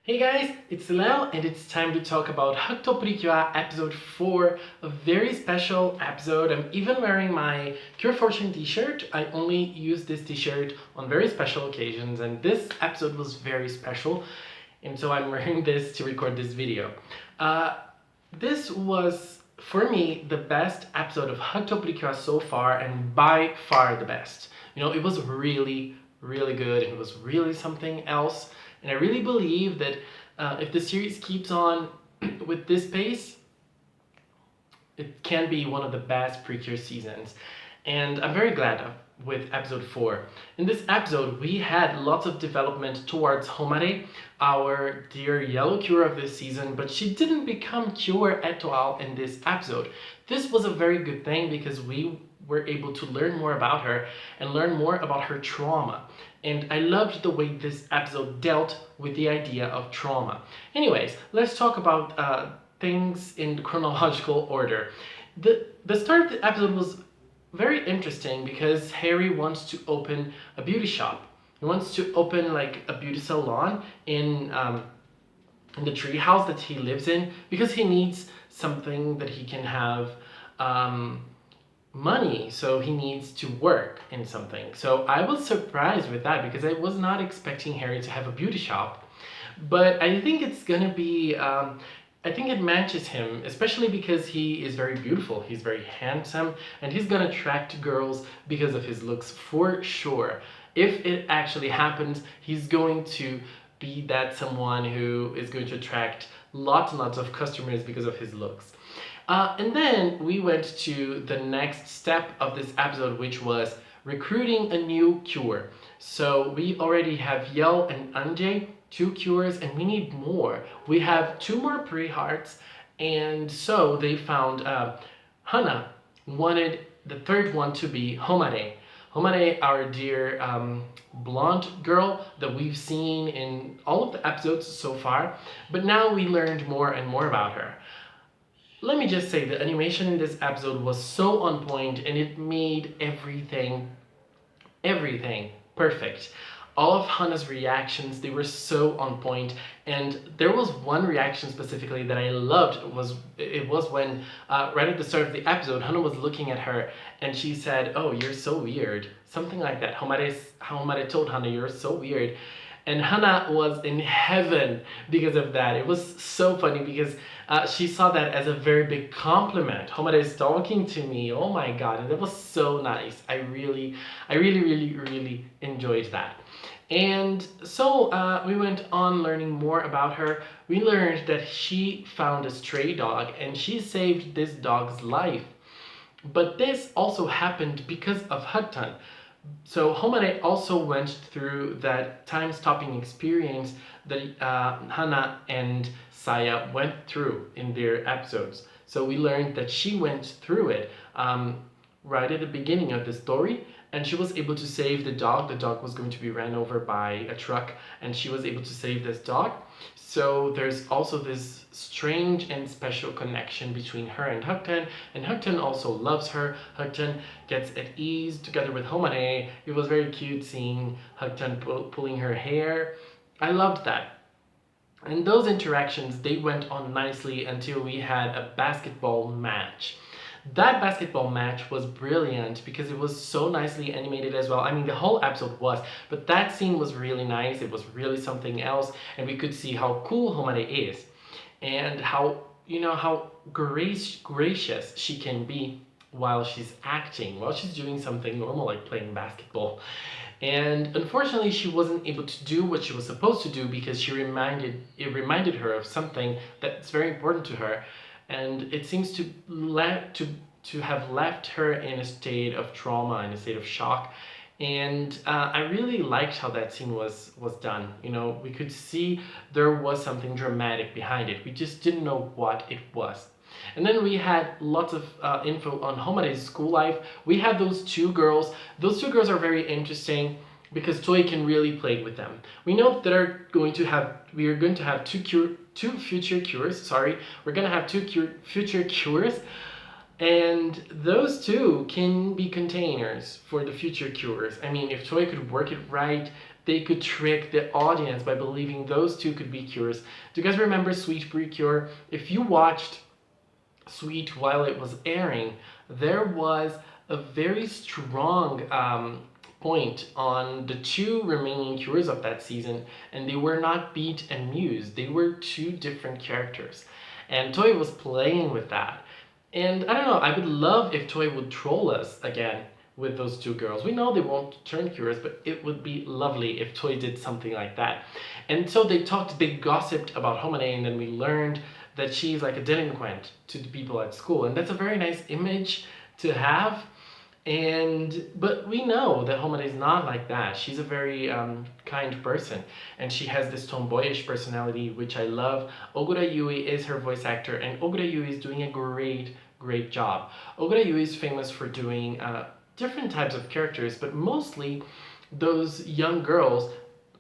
Hey guys, it's Lel and it's time to talk about HUGTTO PRECURE episode 4, a very special episode. I'm even wearing my Cure Fortune t-shirt. I only use this t-shirt on very special occasions and this episode was very special and so I'm wearing this to record this video. This was, for me, the best episode of HUGTTO PRECURE so far and by far the best. It was really good and it was really something else. And I really believe that if the series keeps on with this pace, it can be one of the best Precure seasons. And I'm very glad with episode 4. In this episode, we had lots of development towards Homare, our dear yellow cure of this season, but she didn't become cure at all in this episode. This was a very good thing because we were able to learn more about her and learn more about her trauma. And I loved the way this episode dealt with the idea of trauma. Anyways, let's talk about things in chronological order. The start of the episode was very interesting because Harry wants to open a beauty shop. He wants to open like a beauty salon in the tree house that he lives in because he needs something that he can have money, so he needs to work in something. So I was surprised with that because I was not expecting Harry to have a beauty shop, but I think it's gonna be I think it matches him, especially because he is very beautiful, he's very handsome, and he's gonna attract girls because of his looks for sure. If it actually happens, he's going to be that someone who is going to attract lots and lots of customers because of his looks. And then we went to the next step of this episode, which was recruiting a new cure. So we already have Yel and Anjay, 2 cures, and we need more. We have 2 more pre-hearts, and so they found Hana wanted the 3rd one to be Homare. Homare, our dear blonde girl that we've seen in all of the episodes so far, but now we learned more and more about her. Let me just say the animation in this episode was so on point and it made everything perfect. All of Hannah's reactions, they were so on point, and there was one reaction specifically that I loved. It was when right at the start of the episode, Hannah was looking at her and she said, "Oh, you're so weird," something like that. Homare told Hannah, "You're so weird," and Hannah was in heaven because of that. It was so funny because she saw that as a very big compliment. Homare is talking to me. Oh my god, and that was so nice. I really enjoyed that. And so we went on learning more about her. We learned that she found a stray dog and she saved this dog's life. But this also happened because of HUGTTO. So Homare also went through that time-stopping experience that Hana and Saya went through in their episodes. So we learned that she went through it right at the beginning of the story, and she was able to save the dog. The dog was going to be ran over by a truck, and she was able to save this dog. So there's also this strange and special connection between her and HUGTTO also loves her. HUGTTO gets at ease together with Homare. It was very cute seeing HUGTTO pulling her hair. I loved that. And those interactions, they went on nicely until we had a basketball match. That basketball match was brilliant because it was so nicely animated as well. I mean, the whole episode was, but that scene was really nice. It was really something else, and we could see how cool Homare is and how gracious she can be while she's acting, while she's doing something normal like playing basketball. And unfortunately, she wasn't able to do what she was supposed to do because it reminded her of something that's very important to her. And it seems to have left her in a state of trauma, in a state of shock. And I really liked how that scene was done. We could see there was something dramatic behind it. We just didn't know what it was. And then we had lots of info on Homare's school life. We had those 2 girls. Those 2 girls are very interesting because Toy can really play with them. We know that we are going to have 2 future cures. Sorry, we're going to have 2 future cures. And those 2 can be containers for the future cures. I mean, if Toy could work it right, they could trick the audience by believing those two could be cures. Do you guys remember Sweet Precure? If you watched Sweet while it was airing, there was a very strong point on the two remaining cures of that season, and they were not Beat and Muse. They were two different characters, and Toei was playing with that. And I don't know, I would love if Toei would troll us again with those two girls. We know they won't turn cures, but it would be lovely if Toei did something like that. And so they gossiped about Homane, and then we learned that she's like a delinquent to the people at school. And that's a very nice image to have. But we know that Homane is not like that. She's a very kind person, and she has this tomboyish personality, which I love. Ogura Yui is her voice actor, and Ogura Yui is doing a great job. Ogura Yui is famous for doing different types of characters, but mostly those young girls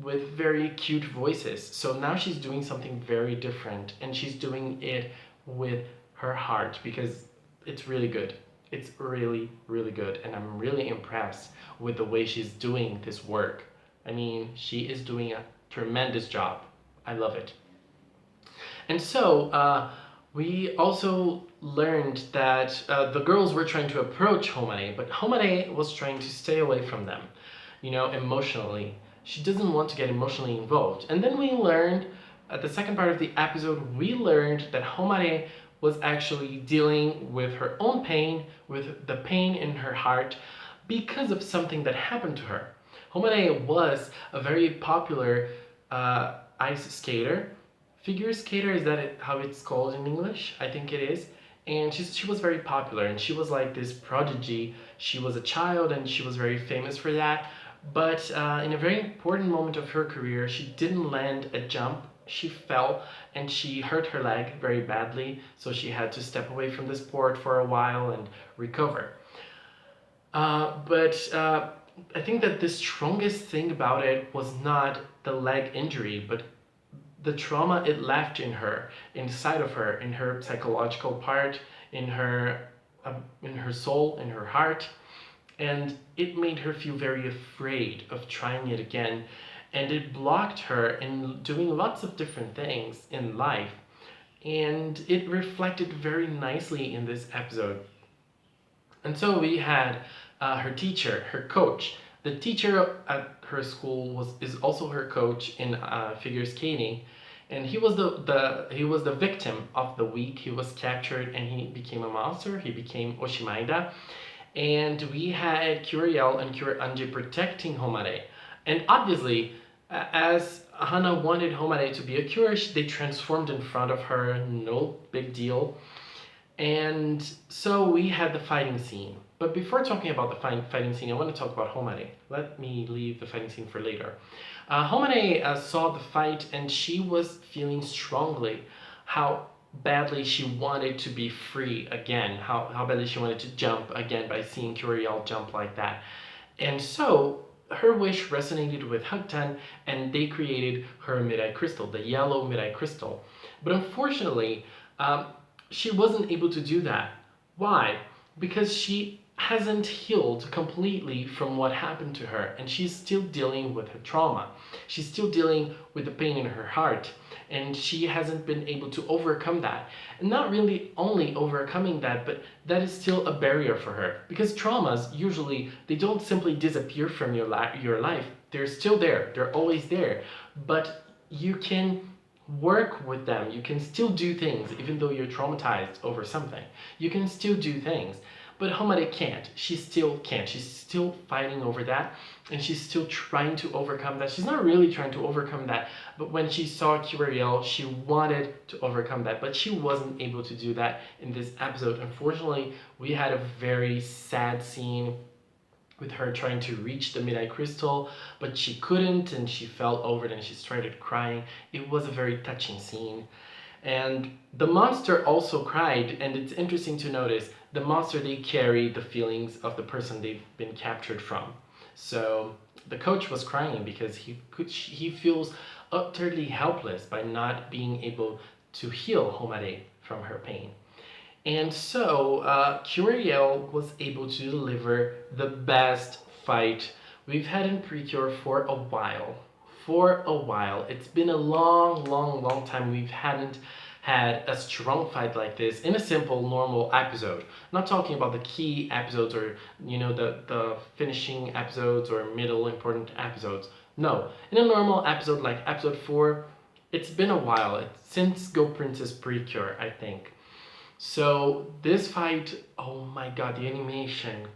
with very cute voices. So now she's doing something very different, and she's doing it with her heart, because it's really good. It's really good, and I'm really impressed with the way she's doing this work. I mean, she is doing a tremendous job. I love it. And so we also learned that the girls were trying to approach Homane, but Homane was trying to stay away from them, emotionally. She doesn't want to get emotionally involved. And then we learned, at the second part of the episode, we learned that Homane was actually dealing with her own pain, with the pain in her heart, because of something that happened to her. Homane was a very popular ice skater. Figure skater, is that how it's called in English? I think it is. And she was very popular, and she was like this prodigy. She was a child, and she was very famous for that. But in a very important moment of her career, she didn't land a jump. She fell and she hurt her leg very badly, so she had to step away from the sport for a while and recover. But I think that the strongest thing about it was not the leg injury, but the trauma it left in her, inside of her, in her psychological part, in her soul, in her heart. And it made her feel very afraid of trying it again, and it blocked her in doing lots of different things in life, and it reflected very nicely in this episode. And so we had her teacher, her coach. The teacher at her school is also her coach in figure skating, and he was the victim of the week. He was captured and he became a monster. He became Oshimaida. And we had Curiel and Cure Anji protecting Homare. And obviously, as Hana wanted Homare to be a cure, they transformed in front of her, no big deal. And so we had the fighting scene. But before talking about the fighting scene, I want to talk about Homare. Let me leave the fighting scene for later. Homare saw the fight, and she was feeling strongly how badly she wanted to be free again, how badly she wanted to jump again by seeing Curiel jump like that. And so her wish resonated with HUGTTO, and they created her Mirai Crystal, the yellow Mirai Crystal. But unfortunately, she wasn't able to do that. Why? Because she hasn't healed completely from what happened to her, and she's still dealing with her trauma. She's still dealing with the pain in her heart, and she hasn't been able to overcome that. And not really only overcoming that, but that is still a barrier for her, because traumas usually, they don't simply disappear from your life. They're still there. They're always there. But you can work with them. You can still do things even though you're traumatized over something. You can still do things. But Homare can't. She still can't. She's still fighting over that, and she's still trying to overcome that. She's not really trying to overcome that, but when she saw Curiel, she wanted to overcome that, but she wasn't able to do that in this episode. Unfortunately, we had a very sad scene with her trying to reach the Mirai Crystal, but she couldn't, and she fell over it, and she started crying. It was a very touching scene. And the monster also cried, and it's interesting to notice the monster, they carry the feelings of the person they've been captured from. So the coach was crying because he feels utterly helpless by not being able to heal Homare from her pain. And so Curiel was able to deliver the best fight we've had in Precure for a while. For a while. It's been a long time we've hadn't had a strong fight like this in a simple, normal episode. I'm not talking about the key episodes or, the finishing episodes or middle important episodes. No, in a normal episode like episode 4, it's been a while. It's since Go Princess Precure, I think. So this fight, oh my god, the animation.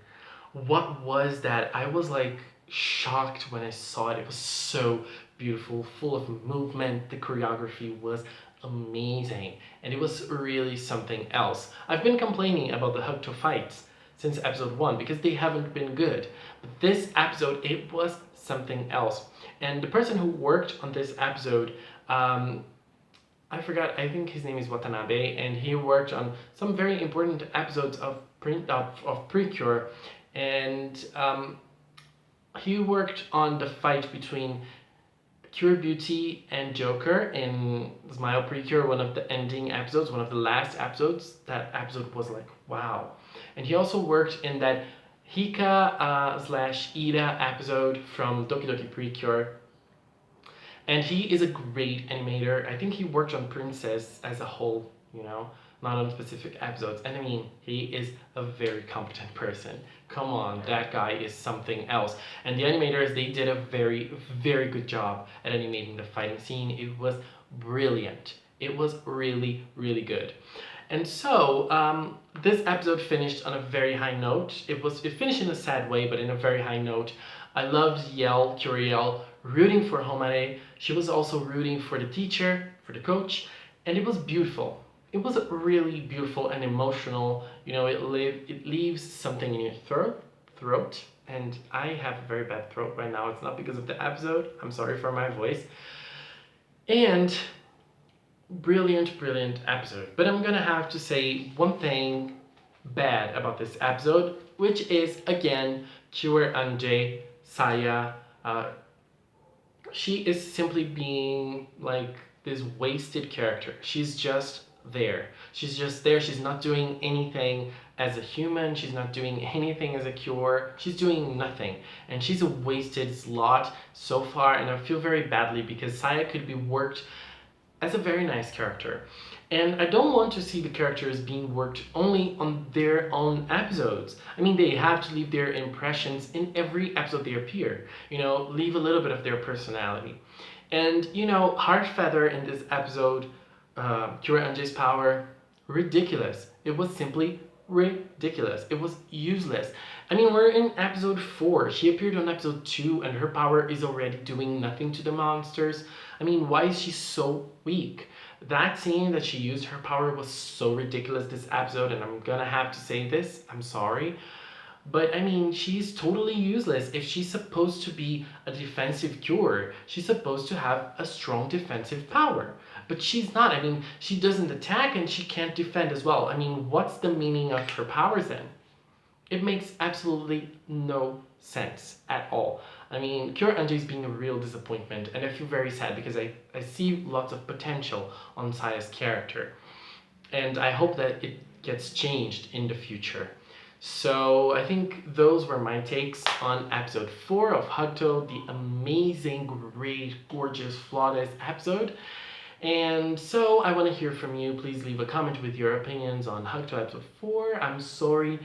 What was that? I was like shocked when I saw it. It was so beautiful, full of movement. The choreography was amazing, and it was really something else. I've been complaining about the HUGTTO fights since episode 1 because they haven't been good. But this episode, it was something else. And the person who worked on this episode, I forgot, I think his name is Watanabe, and he worked on some very important episodes of Precure, and he worked on the fight between Cure Beauty and Joker in Smile Precure, one of the ending episodes, one of the last episodes. That episode was like, wow. And he also worked in that Hika slash Ida episode from Doki Doki Precure. And he is a great animator. I think he worked on Princess as a whole, not on specific episodes. And I mean, he is a very competent person. Come on, that guy is something else. And the animators, they did a very, very good job at animating the fighting scene. It was brilliant. It was really, really good. And so, this episode finished on a very high note. It finished in a sad way, but in a very high note. I loved Curiel, rooting for Homare. She was also rooting for the teacher, for the coach, and it was beautiful. It was really beautiful and emotional. It leaves something in your throat, and I have a very bad throat right now. It's not because of the episode. I'm sorry for my voice. And brilliant episode. But I'm gonna have to say one thing bad about this episode, which is again Cure Anje Saya. She is simply being like this wasted character. She's just there. She's just there. She's not doing anything as a human. She's not doing anything as a cure. She's doing nothing. And she's a wasted slot so far. And I feel very badly because Saya could be worked as a very nice character. And I don't want to see the characters being worked only on their own episodes. I mean, they have to leave their impressions in every episode they appear. Leave a little bit of their personality. And, Heart Feather in this episode, Cure Anje's power, ridiculous. It was simply ridiculous. It was useless. I mean, we're in episode 4. She appeared on episode 2 and her power is already doing nothing to the monsters. I mean, why is she so weak? That scene that she used her power was so ridiculous this episode, and I'm gonna have to say this, I'm sorry. But I mean, she's totally useless. If she's supposed to be a defensive cure, she's supposed to have a strong defensive power. But she's not. I mean, she doesn't attack and she can't defend as well. I mean, what's the meaning of her powers then? It makes absolutely no sense at all. I mean, Cure Anje is being a real disappointment, and I feel very sad because I see lots of potential on Saya's character. And I hope that it gets changed in the future. So I think those were my takes on episode 4 of HUGTTO, the amazing, great, gorgeous, flawless episode. And so I want to hear from you. Please leave a comment with your opinions on HUGTTO episode 4. I'm sorry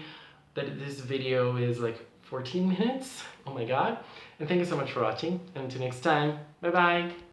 that this video is like 14 minutes. Oh my god. And thank you so much for watching. And until next time, bye bye.